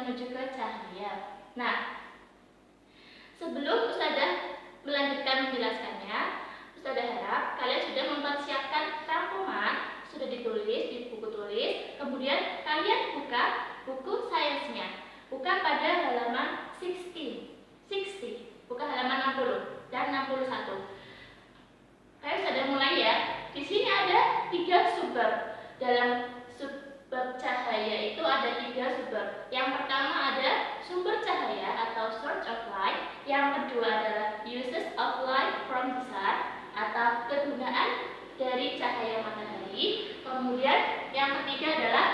menuju ke cahaya. Nah, sebelum Ustazah melanjutkan menjelaskannya, Ustazah harap kalian sudah mempersiapkan rangkuman, sudah ditulis di buku tulis, kemudian kalian buka buku sainsnya. Buka pada halaman 60, buka halaman 60 dan 61. Kalian sudah mulai ya. Di sini ada 3 subbab. Dalam subbab cahaya itu ada 3 subbab. Yang pertama ada sumber cahaya atau source of light. Yang kedua adalah uses of light from the sun atau kegunaan dari cahaya matahari. Kemudian yang ketiga adalah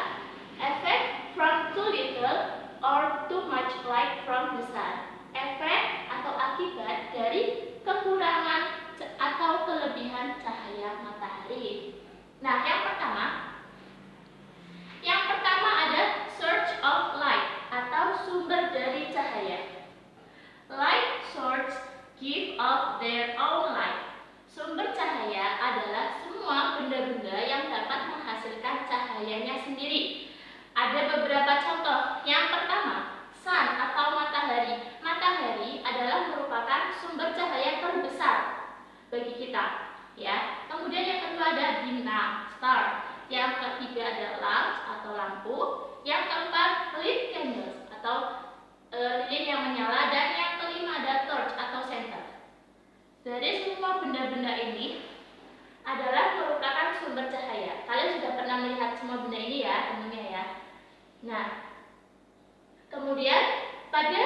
effect from too little or too much light from the sun. Efek atau akibat dari kekurangan atau kelebihan cahaya matahari. Nah, yang pertama ada source of light atau sumber dari cahaya. Light source give off their own light. Sumber cahaya adalah semua benda-benda yang dapat menghasilkan cahayanya sendiri. Ada beberapa contoh. Yang pertama, sun atau matahari. Matahari adalah merupakan sumber cahaya terbesar bagi kita, ya. Kemudian yang kedua ada bintang, star. Yang ketiga ada lamps atau lampu. Yang keempat lit candles atau lilin yang menyala, dan yang kelima ada torch atau center. Dari semua benda-benda ini adalah merupakan sumber cahaya. Kalian sudah pernah melihat semua benda ini ya, tentunya ya. Nah, kemudian pada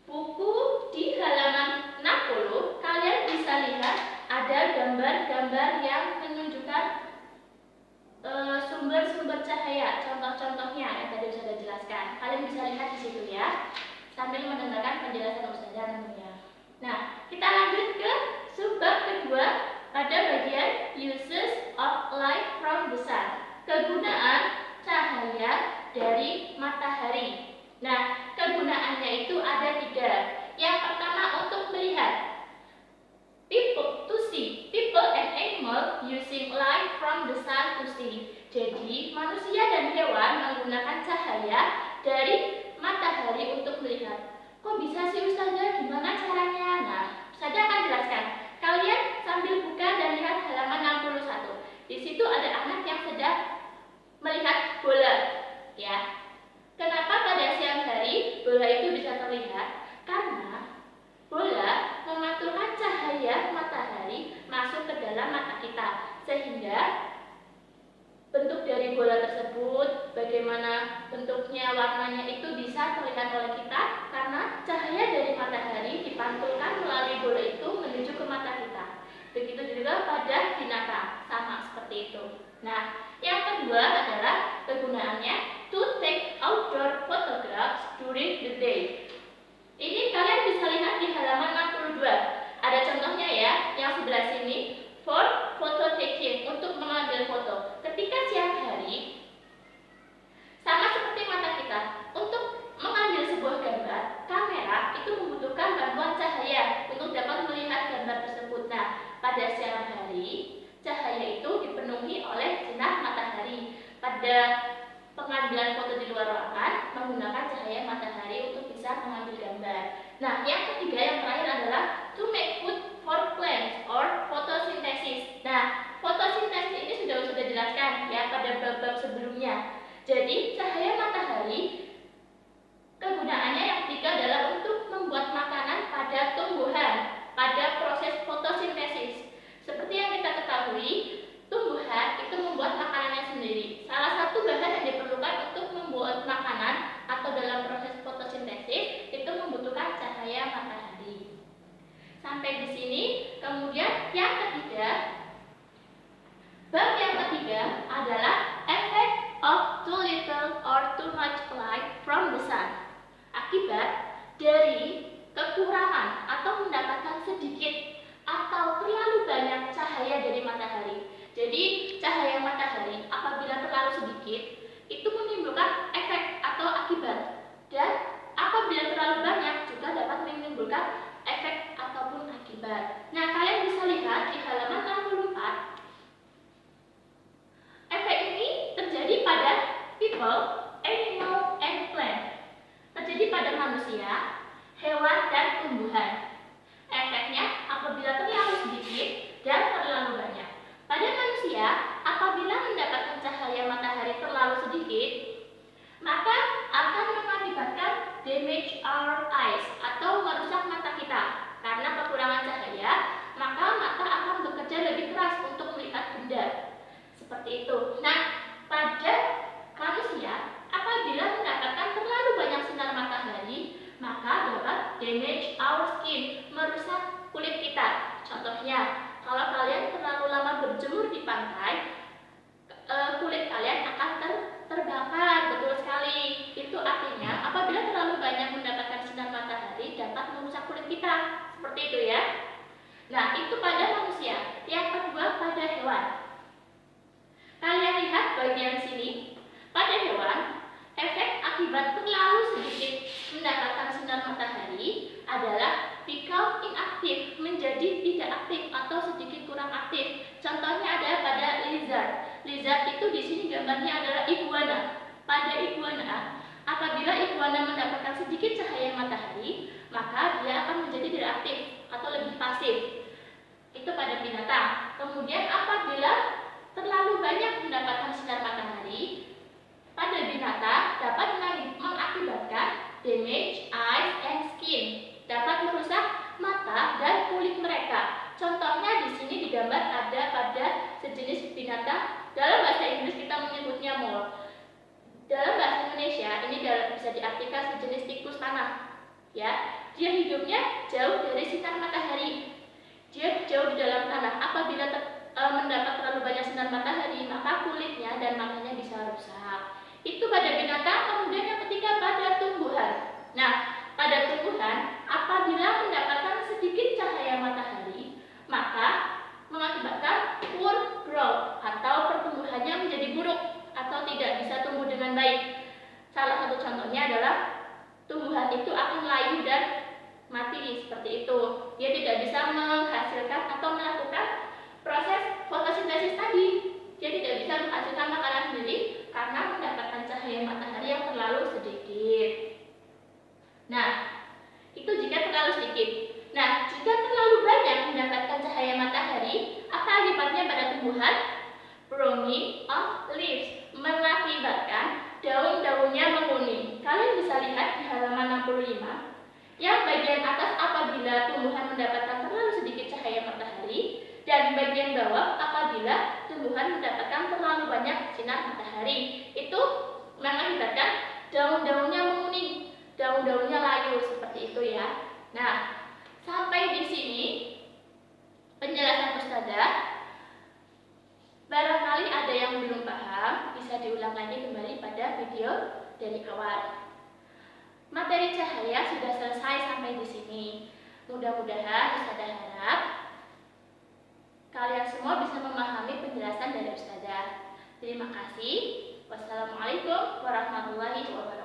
buku di halaman 60 kalian bisa lihat ada gambar-gambar yang menunjukkan sumber-sumber cahaya, contoh-contohnya yang tadi sudah jelaskan. Kalian bisa lihat di situ ya, sambil mendengarkan penjelasan Ustazah tentunya. Nah, kita lanjut ke subbab kedua pada bagian uses of light from the sun. Kegunaan cahaya dari matahari. Nah, kegunaannya itu ada 3. Yang pertama untuk melihat. People to see. People and animal using light from the sun to see. Jadi, manusia dan hewan menggunakan cahaya dari matahari untuk melihat. Kok bisa sih Ustazah? Gimana caranya? Nah, Ustazah akan jelaskan. Kalian sambil buka dan lihat halaman 61. Di situ ada anak yang sedang melihat bola, ya. Kenapa pada siang hari bola itu bisa terlihat? Karena bola memantulkan cahaya matahari masuk ke dalam mata kita, sehingga bentuk dari bola tersebut, bagaimana bentuknya, warnanya itu bisa terlihat oleh kita karena cahaya dari matahari dipantulkan melalui bola itu menuju ke mata kita. Begitu juga pada binatang, sama seperti itu. Nah, yang kedua adalah kegunaannya to take outdoor photographs during the day. Ini kalian bisa lihat di halaman 62. Ada contohnya ya, yang sebelah sini for photo taking, untuk mengambil foto. Ketika siang hari, sama seperti mata kita, untuk mengambil sebuah gambar, kamera itu membutuhkan bantuan cahaya untuk dapat melihat gambar tersebut. Nah, pada siang hari, cahaya itu dipenuhi oleh sinar matahari. Pada pengambilan foto di luar ruangan menggunakan cahaya matahari untuk bisa mengambil gambar. Nah, yang ketiga, yang terakhir adalah to make food for plants or photosynthesis. Nah, fotosintesis ini sudah dijelaskan ya pada bab-bab sebelumnya. Jadi, cahaya matahari kegunaannya yang ketiga adalah untuk membuat makanan pada tumbuhan pada proses fotosintesis. Seperti yang kita ketahui, tumbuhan itu membuat makanannya sendiri. Salah satu bahan yang diperlukan untuk membuat makanan atau dalam proses fotosintesis itu membutuhkan cahaya matahari. Sampai di sini. Kemudian yang ketiga, bab yang ketiga adalah effect of too little or too much light from the sun. Akibat dari kekurangan atau mendapatkan sedikit atau terlalu banyak cahaya dari matahari. Jadi, cahaya matahari apabila terlalu sedikit itu menimbulkan efek atau akibat, dan apabila terlalu banyak juga dapat menimbulkan efek ataupun akibat. Nah, kalian bisa lihat di halaman 64. Efek ini terjadi pada people, animal, and plant. manusia, hewan, dan tumbuhan. Efeknya apabila terlalu sedikit dan terlalu banyak. Pada manusia, apabila mendapatkan cahaya matahari terlalu sedikit, maka akan mengakibatkan damage our eyes atau merusak mata kita. Karena kekurangan cahaya, maka mata akan bekerja lebih keras untuk melihat benda. Seperti itu. Nah, pada manusia, apabila mendapatkan terlalu banyak sinar matahari, maka dapat damage our skin, merusak kulit kita. Contohnya, kalau kalian terlalu lama berjemur di pantai, kulit kalian akan terbakar. Betul sekali. Itu artinya apabila terlalu banyak mendapatkan sinar matahari dapat merusak kulit kita. Seperti itu ya. Nah, itu pada manusia. Yang kedua pada hewan. Kalian lihat bagian sini. Pada hewan, efek akibat terlalu sedikit mendapatkan sinar matahari adalah become inactive, menjadi tidak aktif atau sedikit kurang aktif. Contohnya ada pada lizard. Lizard itu di sini gambarnya adalah iguana. Pada iguana, apabila iguana mendapatkan sedikit cahaya matahari, maka dia akan menjadi tidak aktif atau lebih pasif. Itu pada binatang. Kemudian apabila terlalu banyak mendapatkan sinar matahari, pada binatang dapat mengakibatkan damage eyes and skin, dapat merusak mata dan kulit mereka. Contohnya di sini digambar ada pada sejenis binatang. Dalam bahasa Inggris kita menyebutnya mole. Dalam bahasa Indonesia ini bisa diartikan sejenis tikus tanah. Ya, dia hidupnya jauh dari sinar matahari. Dia jauh di dalam tanah. Apabila mendapat terlalu banyak sinar matahari, maka kulitnya dan matanya bisa rusak. Itu pada binatang. Kemudian yang ketiga pada tumbuhan. Nah, pada tumbuhan, apabila mendapatkan sedikit cahaya matahari, maka mengakibatkan poor growth atau pertumbuhannya menjadi buruk atau tidak bisa tumbuh dengan baik. Salah satu contohnya adalah tumbuhan itu akan layu dan mati seperti itu. Dia tidak bisa menghasilkan atau melakukan proses fotosintesis tadi. Dia tidak bisa menghasilkan makanan sendiri karena mendapatkan cahaya matahari yang terlalu sedikit. Nah, itu jika terlalu sedikit. Nah, jika terlalu banyak mendapatkan cahaya matahari, apa akibatnya pada tumbuhan? Browning of leaves, mengakibatkan daun-daunnya menguning. Kalian bisa lihat di halaman 65. Yang bagian atas apabila tumbuhan mendapatkan terlalu sedikit cahaya matahari, dan bagian bawah apabila tumbuhan mendapatkan terlalu banyak sinar matahari. Itu mengakibatkan daun-daunnya menguning, daun-daunnya layu seperti itu ya. Nah, sampai di sini penjelasan Ustazah. Barangkali ada yang belum paham, bisa diulang lagi kembali pada video dari awal. Materi cahaya sudah selesai sampai di sini. Mudah-mudahan Ustazah harap kalian semua bisa memahami penjelasan dari Ustazah. Terima kasih. Wassalamualaikum warahmatullahi wabarakatuh.